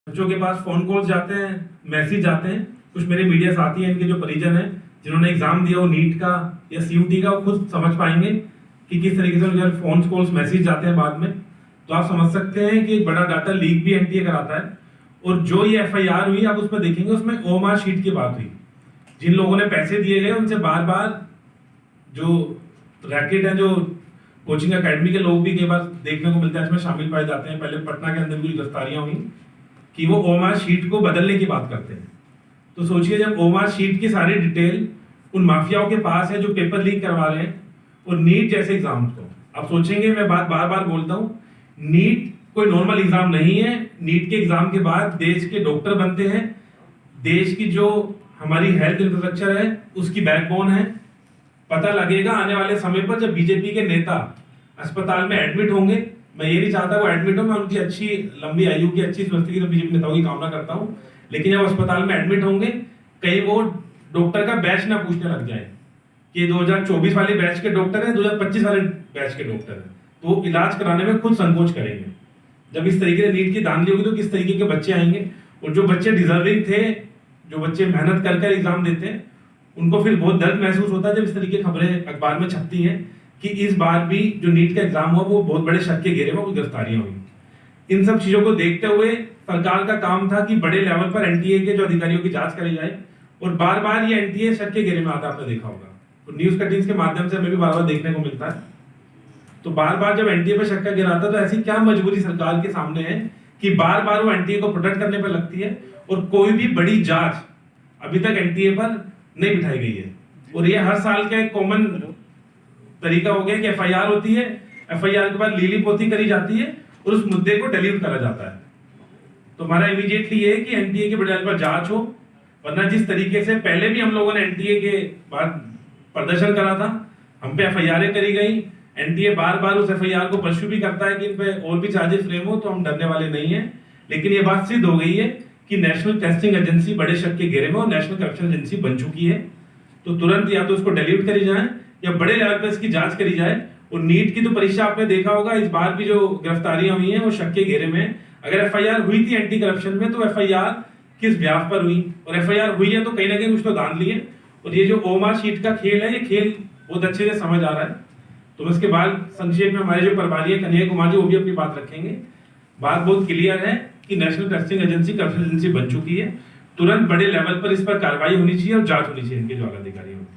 बच्चों के पास phone calls जाते हैं, मैसेज जाते हैं। कुछ मेरे मीडिया साथी हैं, इनके जो परिजन हैं जिन्होंने एग्जाम दिया हो नीट का या सीयूटी का, वो खुद समझ पाएंगे कि किस तरीके से उनके फोन कॉल्स मैसेज जाते हैं बाद में। तो आप समझ सकते हैं कि एक बड़ा डाटा लीक भी एनटीए कराता है। और जो ये एफआईआर हुई आप उसमें देखेंगे, उसमें ओएमआर शीट की बात हुई। जिन लोगों ने पैसे दिए गए उनसे बार बार जो रैकेट है, जो कोचिंग एकेडमी के लोग भी कई बार देखने को मिलते हैं, इसमें शामिल पाए जाते हैं। पहले पटना के अंदर भी गिरफ्तारियां हुई कि वो ओएमआर शीट को बदलने की बात करते हैं। तो सोचिए, जब ओएमआर शीट की सारी डिटेल उन माफियाओं के पास है जो पेपर लीक करवा रहे हैं, और नीट जैसे एग्जाम को आप सोचेंगे, मैं बात बार बार बोलता हूं, नीट कोई नॉर्मल एग्जाम नहीं है। नीट के एग्जाम के बाद देश के डॉक्टर बनते हैं, देश की जो हमारी हेल्थ इंफ्रास्ट्रक्चर है उसकी बैकबोन है। पता लगेगा आने वाले समय पर जब बीजेपी के नेता अस्पताल में एडमिट होंगे। मैं ये नहीं चाहता वो एडमिट हो, मैं उनकी अच्छी लंबी आयु की, अच्छी स्वस्थ की बीजेपी नेताओं की कामना करता हूं, लेकिन जब अस्पताल में एडमिट होंगे कहीं वो डॉक्टर का बैच ना पूछने लग जाए कि 2024 वाले बैच के डॉक्टर हैं, 2025 वाले बैच के डॉक्टर हैं, तो इलाज कराने में खुद संकोच करेंगे। जब इस तरीके से नीट की धांधली होगी तो किस तरीके के बच्चे आएंगे। और जो बच्चे डिजर्विंग थे, जो बच्चे मेहनत कर एग्जाम देते हैं, उनको फिर बहुत दर्द महसूस होता है जब इस तरीके खबरें अखबार में छपती हैं कि इस बार भी जो नीट का एग्जाम हुआ वो बहुत बड़े शक के घेरे में गिरफ्तारियां हुई। इन सब चीजों को देखते हुए सरकार का काम था कि बड़े लेवल पर एनटीए के जो अधिकारियों की जांच करी जाए, और बार बार ये एनटीए शक के घेरे में आता, आपने देखा होगा, और न्यूज कटिंग्स के माध्यम से हमें भी बार बार देखने को मिलता है। तो बार बार जब एनटीए पर शक का घेरा आता है, तो ऐसी क्या मजबूरी सरकार के सामने है कि बार बार वो एनटीए को प्रोटेक्ट करने पर लगती है, और कोई भी बड़ी जांच अभी तक एनटीए पर नहीं बिठाई गई है। और ये हर साल का एक कॉमन तरीका हो गया कि एफआईआर होती है, एफआईआर के बाद लीली पोती करी जाती है और उस मुद्दे को डिलीट करा जाता है। तो हमारा इमीडिएटली ये है कि एनटीए के बड़े लेवल पर जांच हो, वरना जिस तरीके से पहले भी हम लोगों ने एनटीए के बाद प्रदर्शन करा था, हम पे एफआईआर करी गई, एनटीए बार बार उस एफआईआर को परस्यू भी करता है कि इन पे और भी चार्जेस फ्रेम हो, तो हम डरने वाले नहीं है। लेकिन ये बात सिद्ध हो गई है कि नेशनल टेस्टिंग एजेंसी बड़े शक के घेरे में और नेशनल करप्शन एजेंसी बन चुकी है। तो तुरंत या तो उसको डिलीट करी जाए या बड़े लेवल पर इसकी जांच करी जाए। और नीट की तो परीक्षा आपने देखा होगा, इस बार भी जो गिरफ्तारियां हुई हैं वो शक के घेरे में। अगर एफआईआर हुई थी एंटी करप्शन में, तो एफआईआर किस ब्याज पर हुई, और एफआईआर हुई है तो कहीं ना कहीं कुछ तो धांधली है। और ये जो ओएमआर शीट का खेल है, ये खेल बहुत अच्छे से समझ आ रहा है। तो उसके बाद संक्षेप में हमारे जो प्रभारी है कन्हैया कुमार जी, वो भी अपनी बात रखेंगे। बात बहुत क्लियर है कि national testing agency corruption agency बन चुकी है। तुरंत बड़े लेवल पर इस पर कार्रवाई होनी चाहिए और जांच होनी चाहिए इनके जो अधिकारी होते हैं।